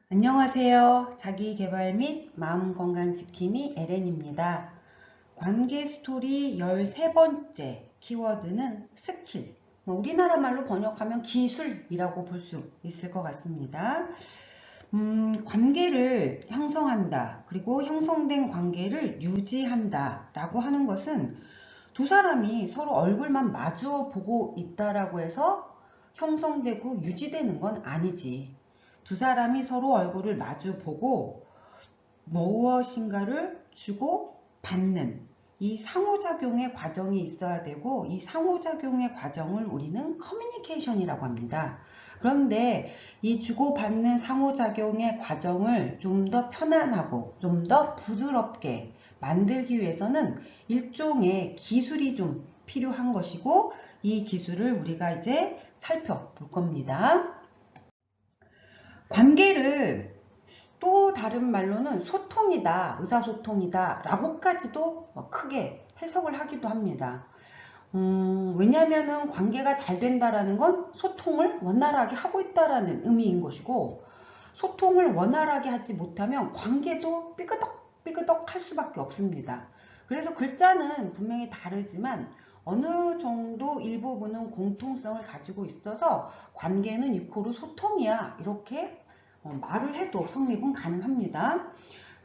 안녕하세요. 자기계발 및 마음건강 지킴이 LN입니다. 관계 스토리 13번째 키워드는 스킬. 우리나라 말로 번역하면 기술이라고 볼 수 있을 것 같습니다. 관계를 형성한다. 그리고 형성된 관계를 유지한다. 라고 하는 것은 두 사람이 서로 얼굴만 마주 보고 있다라고 해서 형성되고 유지되는 건 아니지. 두 사람이 서로 얼굴을 마주 보고 무엇인가를 주고 받는 이 상호작용의 과정이 있어야 되고, 이 상호작용의 과정을 우리는 커뮤니케이션이라고 합니다. 그런데 이 주고받는 상호작용의 과정을 좀 더 편안하고 좀 더 부드럽게 만들기 위해서는 일종의 기술이 좀 필요한 것이고, 이 기술을 우리가 이제 살펴볼 겁니다. 관계를 또 다른 말로는 소통이다, 의사소통이다 라고까지도 크게 해석을 하기도 합니다. 왜냐하면 관계가 잘 된다라는 건 소통을 원활하게 하고 있다라는 의미인 것이고, 소통을 원활하게 하지 못하면 관계도 삐그덕 할 수밖에 없습니다. 그래서 글자는 분명히 다르지만 어느 정도 일부분은 공통성을 가지고 있어서 관계는 이코르 소통이야, 이렇게 말을 해도 성립은 가능합니다.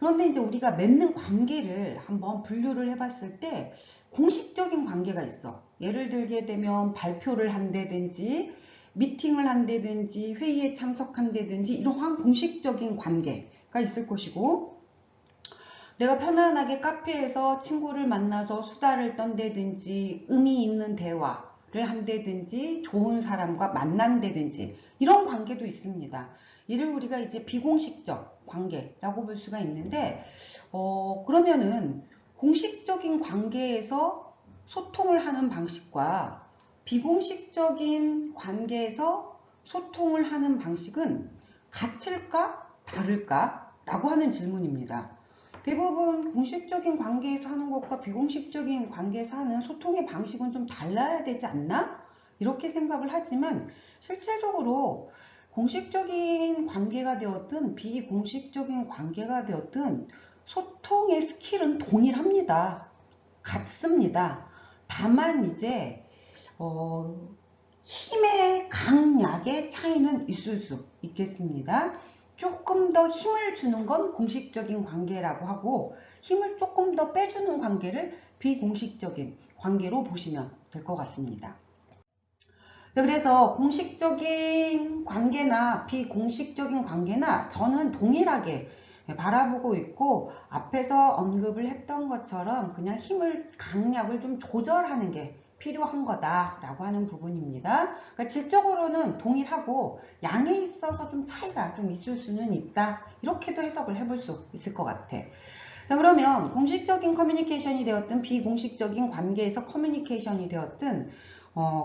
그런데 이제 우리가 맺는 관계를 한번 분류를 해봤을 때 공식적인 관계가 있어. 예를 들게 되면 발표를 한다든지 미팅을 한다든지 회의에 참석한다든지 이러한 공식적인 관계가 있을 것이고, 내가 편안하게 카페에서 친구를 만나서 수다를 떤다든지 의미 있는 대화를 한다든지 좋은 사람과 만난다든지 이런 관계도 있습니다. 이를 우리가 이제 비공식적 관계라고 볼 수가 있는데, 그러면은 공식적인 관계에서 소통을 하는 방식과 비공식적인 관계에서 소통을 하는 방식은 같을까 다를까 라고 하는 질문입니다. 대부분 공식적인 관계에서 하는 것과 비공식적인 관계에서 하는 소통의 방식은 좀 달라야 되지 않나? 이렇게 생각을 하지만 실질적으로 공식적인 관계가 되었든 비공식적인 관계가 되었든 소통의 스킬은 동일합니다. 같습니다. 다만 이제 힘의 강약의 차이는 있을 수 있겠습니다. 조금 더 힘을 주는 건 공식적인 관계라고 하고, 힘을 조금 더 빼주는 관계를 비공식적인 관계로 보시면 될 것 같습니다. 자, 그래서 공식적인 관계나 비공식적인 관계나 저는 동일하게 바라보고 있고, 앞에서 언급을 했던 것처럼 그냥 강약을 좀 조절하는 게 필요한 거다라고 하는 부분입니다. 그러니까 질적으로는 동일하고 양에 있어서 좀 차이가 좀 있을 수는 있다, 이렇게도 해석을 해볼 수 있을 것 같아. 자, 그러면 공식적인 커뮤니케이션이 되었든 비공식적인 관계에서 커뮤니케이션이 되었든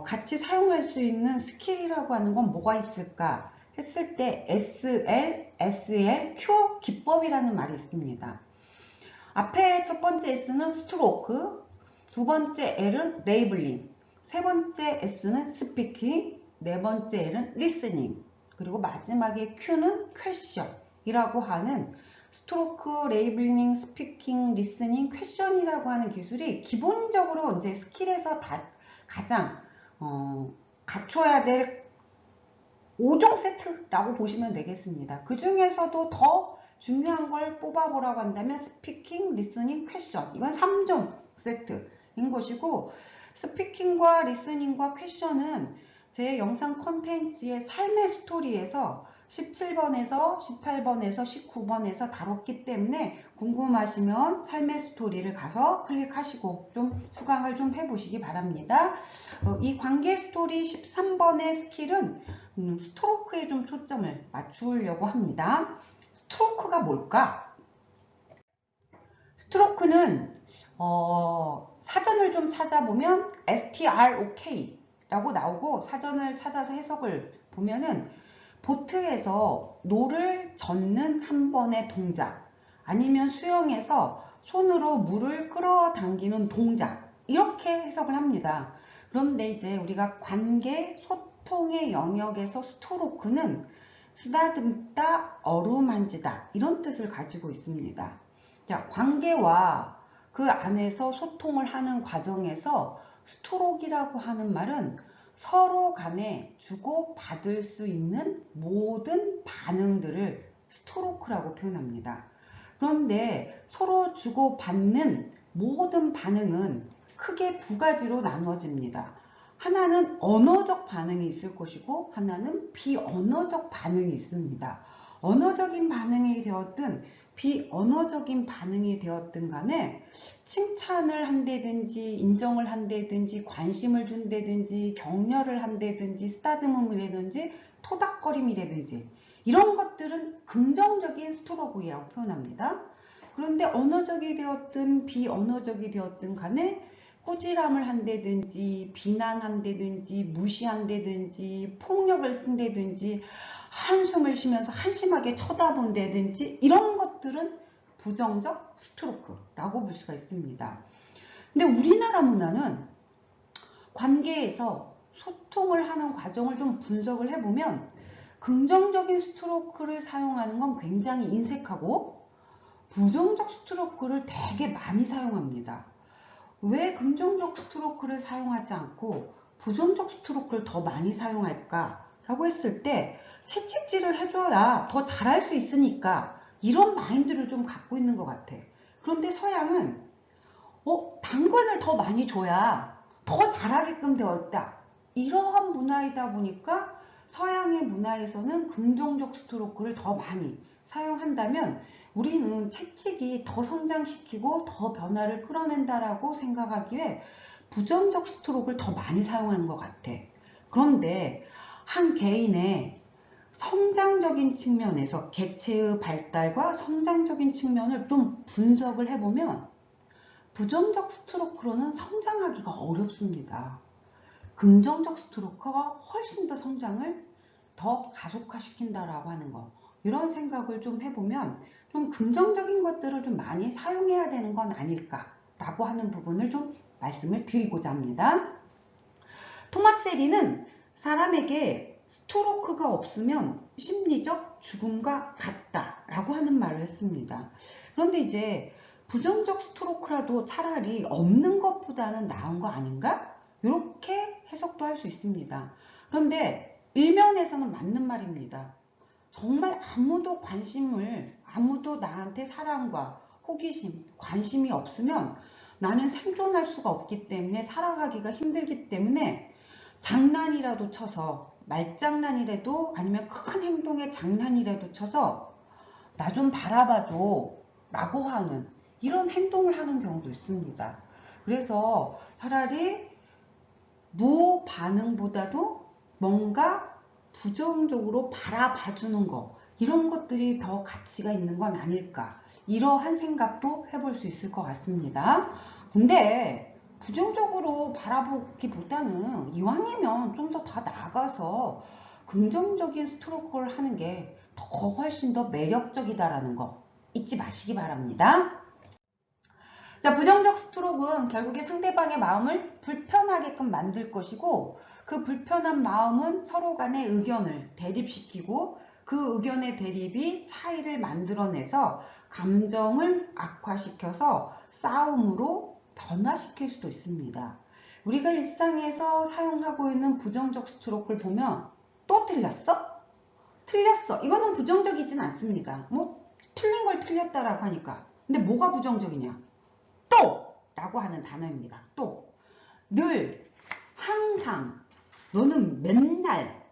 같이 사용할 수 있는 스킬이라고 하는 건 뭐가 있을까 했을 때 SL, SL, 큐어 기법이라는 말이 있습니다. 앞에 첫 번째 S는 스트로크, 두 번째 L은 레이블링, 세 번째 S는 스피킹, 네 번째 L은 리스닝, 그리고 마지막에 Q는 퀘션이라고 하는 스트로크, 레이블링, 스피킹, 리스닝, 퀘션이라고 하는 기술이 기본적으로 이제 스킬에서 가장 갖춰야 될 5종 세트라고 보시면 되겠습니다. 그 중에서도 더 중요한 걸 뽑아보라고 한다면 스피킹, 리스닝, 퀘션, 이건 3종 세트인 것이고, 스피킹과 리스닝과 퀘션은 제 영상 컨텐츠의 삶의 스토리에서 17번에서 18번에서 19번에서 다뤘기 때문에 궁금하시면 삶의 스토리를 가서 클릭하시고 좀 수강을 좀 해보시기 바랍니다. 이 관계 스토리 13번의 스킬은 스트로크에 좀 초점을 맞추려고 합니다. 스트로크가 뭘까? 스트로크는 사전을 좀 찾아보면 STROK 라고 나오고, 사전을 찾아서 해석을 보면은 보트에서 노를 젓는 한 번의 동작, 아니면 수영에서 손으로 물을 끌어당기는 동작, 이렇게 해석을 합니다. 그런데 이제 우리가 관계, 소통의 영역에서 스트로크는 쓰다듬다, 어루만지다 이런 뜻을 가지고 있습니다. 자, 관계와 그 안에서 소통을 하는 과정에서 스토록이라고 하는 말은 서로 간에 주고받을 수 있는 모든 반응들을 스토로크라고 표현합니다. 그런데 서로 주고받는 모든 반응은 크게 두 가지로 나누어집니다. 하나는 언어적 반응이 있을 것이고 하나는 비언어적 반응이 있습니다. 언어적인 반응이 되었든 비언어적인 반응이 되었든 간에 칭찬을 한다든지 인정을 한다든지 관심을 준다든지 격려를 한다든지 쓰다듬음이라든지 토닥거림이라든지 이런 것들은 긍정적인 스토로크라고 표현합니다. 그런데 언어적이 되었든 비언어적이 되었든 간에 꾸지람을 한다든지 비난한다든지 무시한다든지 폭력을 쓴다든지 한숨을 쉬면서 한심하게 쳐다본다든지 이런 것들은 부정적 스토로크라고 볼 수가 있습니다. 근데 우리나라 문화는 관계에서 소통을 하는 과정을 좀 분석을 해보면 긍정적인 스토로크를 사용하는 건 굉장히 인색하고 부정적 스토로크를 되게 많이 사용합니다. 왜 긍정적 스토로크를 사용하지 않고 부정적 스토로크를 더 많이 사용할까? 라고 했을 때 채찍질을 해줘야 더 잘할 수 있으니까 이런 마인드를 좀 갖고 있는 것 같아. 그런데 서양은 당근을 더 많이 줘야 더 잘하게끔 되었다. 이러한 문화이다 보니까 서양의 문화에서는 긍정적 스토로크를 더 많이 사용한다면 우리는 채찍이 더 성장시키고 더 변화를 끌어낸다라고 생각하기에 부정적 스토로크를 더 많이 사용하는 것 같아. 그런데 한 개인의 성장적인 측면에서 객체의 발달과 성장적인 측면을 좀 분석을 해보면 부정적 스토로크로는 성장하기가 어렵습니다. 긍정적 스토로크가 훨씬 더 성장을 더 가속화시킨다라고 하는 거. 이런 생각을 좀 해보면 좀 긍정적인 것들을 좀 많이 사용해야 되는 건 아닐까라고 하는 부분을 좀 말씀을 드리고자 합니다. 토마스 해리는 사람에게 스토로크가 없으면 심리적 죽음과 같다라고 하는 말을 했습니다. 그런데 이제 부정적 스토로크라도 차라리 없는 것보다는 나은 거 아닌가? 이렇게 해석도 할 수 있습니다. 그런데 일면에서는 맞는 말입니다. 정말 아무도 나한테 사랑과 호기심, 관심이 없으면 나는 생존할 수가 없기 때문에 살아가기가 힘들기 때문에 장난이라도 쳐서 말장난이라도 아니면 큰 행동의 장난이라도 쳐서 나 좀 바라봐줘 라고 하는 이런 행동을 하는 경우도 있습니다. 그래서 차라리 무반응보다도 뭔가 부정적으로 바라봐주는 거 이런 것들이 더 가치가 있는 건 아닐까 이러한 생각도 해볼 수 있을 것 같습니다. 근데 부정적으로 바라보기보다는 이왕이면 좀 더 나아가서 긍정적인 스토로크를 하는 게 더 훨씬 더 매력적이다라는 거 잊지 마시기 바랍니다. 자, 부정적 스토로크는 결국에 상대방의 마음을 불편하게끔 만들 것이고 그 불편한 마음은 서로 간의 의견을 대립시키고 그 의견의 대립이 차이를 만들어내서 감정을 악화시켜서 싸움으로 변화시킬 수도 있습니다. 우리가 일상에서 사용하고 있는 부정적 스토로크를 보면 또 틀렸어? 틀렸어. 이거는 부정적이진 않습니다. 뭐 틀린 걸 틀렸다라고 하니까. 근데 뭐가 부정적이냐? 또! 라고 하는 단어입니다. 또. 늘, 항상, 너는 맨날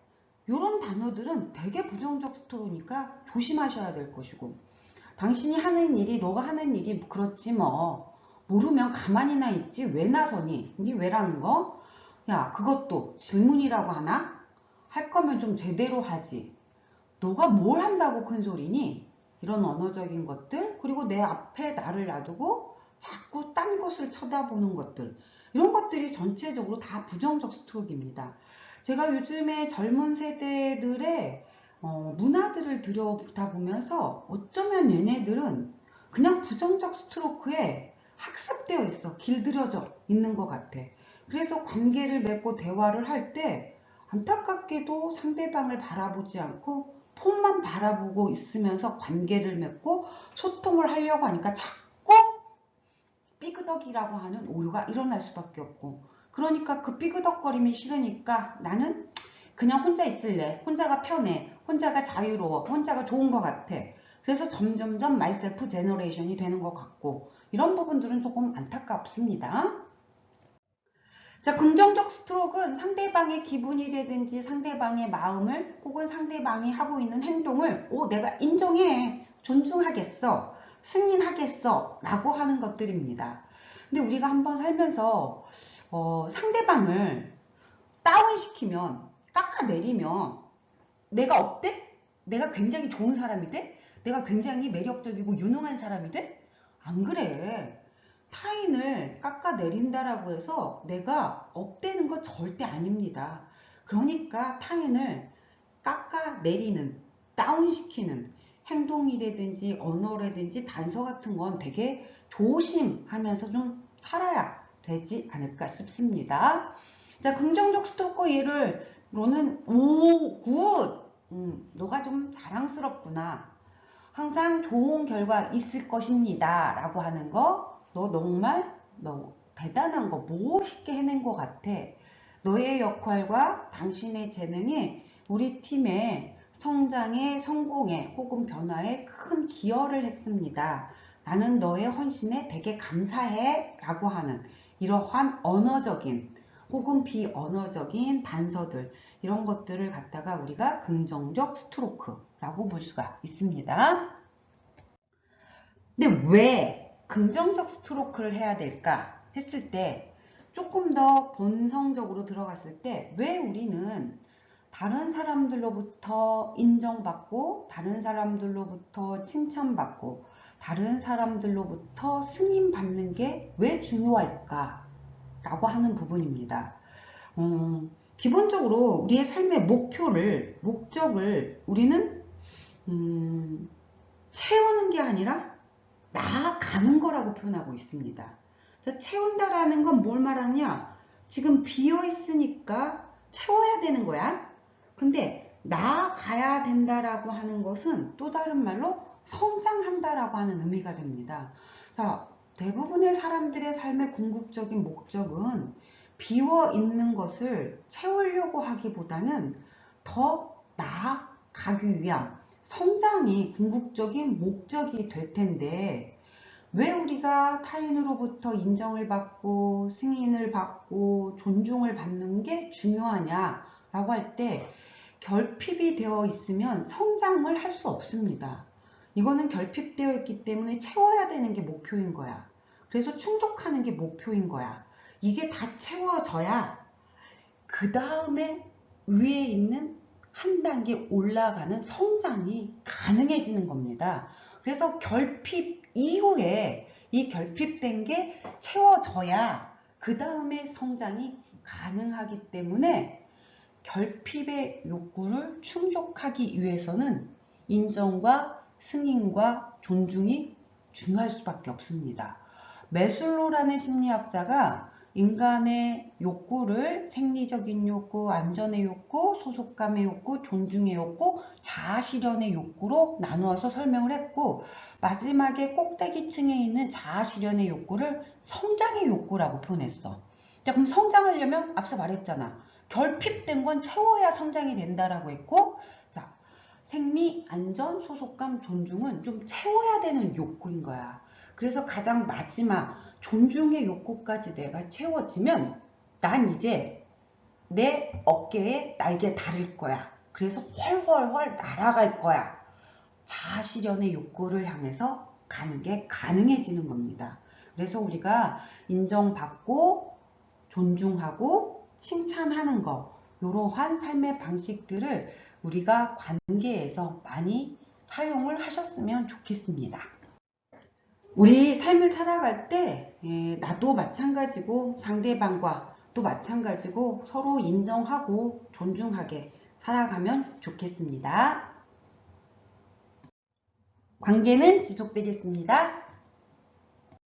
이런 단어들은 되게 부정적 스토로니까 조심하셔야 될 것이고 당신이 하는 일이 너가 하는 일이 그렇지 뭐 모르면 가만히나 있지 왜 나서니? 니 왜라는 거? 야 그것도 질문이라고 하나? 할 거면 좀 제대로 하지. 너가 뭘 한다고 큰 소리니? 이런 언어적인 것들 그리고 내 앞에 나를 놔두고 자꾸 딴 곳을 쳐다보는 것들 이런 것들이 전체적으로 다 부정적 스토로크입니다. 제가 요즘에 젊은 세대들의 문화들을 들여다 보면서 어쩌면 얘네들은 그냥 부정적 스토로크에 학습되어 있어 길들여져 있는 것 같아. 그래서 관계를 맺고 대화를 할 때 안타깝게도 상대방을 바라보지 않고 폰만 바라보고 있으면서 관계를 맺고 소통을 하려고 하니까 자꾸 삐그덕이라고 하는 오류가 일어날 수밖에 없고, 그러니까 그 삐그덕거림이 싫으니까 나는 그냥 혼자 있을래. 혼자가 편해. 혼자가 자유로워. 혼자가 좋은 것 같아. 그래서 점점점 말셀프 제너레이션이 되는 것 같고, 이런 부분들은 조금 안타깝습니다. 자, 긍정적 스트로크는 상대방의 기분이라든지 상대방의 마음을 혹은 상대방이 하고 있는 행동을 내가 인정해, 존중하겠어, 승인하겠어 라고 하는 것들입니다. 근데 우리가 한번 살면서 상대방을 다운시키면, 깎아내리면 내가 어때? 내가 굉장히 좋은 사람이 돼? 내가 굉장히 매력적이고 유능한 사람이 돼? 안 그래. 타인을 깎아내린다라고 해서 내가 업되는 거 절대 아닙니다. 그러니까 타인을 깎아내리는, 다운시키는 행동이라든지 언어라든지 단서 같은 건 되게 조심하면서 좀 살아야 되지 않을까 싶습니다. 자, 긍정적 스토커 예를로는 굿! 너가 좀 자랑스럽구나. 항상 좋은 결과 있을 것입니다. 라고 하는 거, 너 정말 대단한 거 멋있게 해낸 것 같아. 너의 역할과 당신의 재능이 우리 팀의 성장에, 성공에 혹은 변화에 큰 기여를 했습니다. 나는 너의 헌신에 되게 감사해. 라고 하는 이러한 언어적인 혹은 비언어적인 단서들, 이런 것들을 갖다가 우리가 긍정적 스트로크라고 볼 수가 있습니다. 근데 왜 긍정적 스트로크를 해야 될까 했을 때, 조금 더 본성적으로 들어갔을 때 왜 우리는 다른 사람들로부터 인정받고 다른 사람들로부터 칭찬받고 다른 사람들로부터 승인받는 게 왜 중요할까 라고 하는 부분입니다. 기본적으로 우리의 삶의 목적을 우리는 채우는 게 아니라 나아가는 거라고 표현하고 있습니다. 채운다라는 건 뭘 말하느냐? 지금 비어 있으니까 채워야 되는 거야. 근데 나아가야 된다라고 하는 것은 또 다른 말로 성장한다라고 하는 의미가 됩니다. 자, 대부분의 사람들의 삶의 궁극적인 목적은 비어 있는 것을 채우려고 하기보다는 더 나아가기 위한 성장이 궁극적인 목적이 될 텐데, 왜 우리가 타인으로부터 인정을 받고 승인을 받고 존중을 받는 게 중요하냐라고 할 때, 결핍이 되어 있으면 성장을 할 수 없습니다. 이거는 결핍되어 있기 때문에 채워야 되는 게 목표인 거야. 그래서 충족하는 게 목표인 거야. 이게 다 채워져야 그 다음에 위에 있는 한 단계 올라가는 성장이 가능해지는 겁니다. 그래서 결핍 이후에 이 결핍된 게 채워져야 그 다음에 성장이 가능하기 때문에, 결핍의 욕구를 충족하기 위해서는 인정과 승인과 존중이 중요할 수밖에 없습니다. 매슬로우라는 심리학자가 인간의 욕구를 생리적인 욕구, 안전의 욕구, 소속감의 욕구, 존중의 욕구, 자아실현의 욕구로 나누어서 설명을 했고, 마지막에 꼭대기층에 있는 자아실현의 욕구를 성장의 욕구라고 표현했어. 자, 그럼 성장하려면 앞서 말했잖아. 결핍된 건 채워야 성장이 된다라고 했고, 자, 생리, 안전, 소속감, 존중은 좀 채워야 되는 욕구인 거야. 그래서 가장 마지막 존중의 욕구까지 내가 채워지면 난 이제 내 어깨에 날개 달을 거야. 그래서 훨훨훨 날아갈 거야. 자아실현의 욕구를 향해서 가는 게 가능해지는 겁니다. 그래서 우리가 인정받고 존중하고 칭찬하는 거, 이러한 삶의 방식들을 우리가 관계에서 많이 사용을 하셨으면 좋겠습니다. 우리 삶을 살아갈 때 나도 마찬가지고 상대방과 또 마찬가지고 서로 인정하고 존중하게 살아가면 좋겠습니다. 관계는 지속되겠습니다.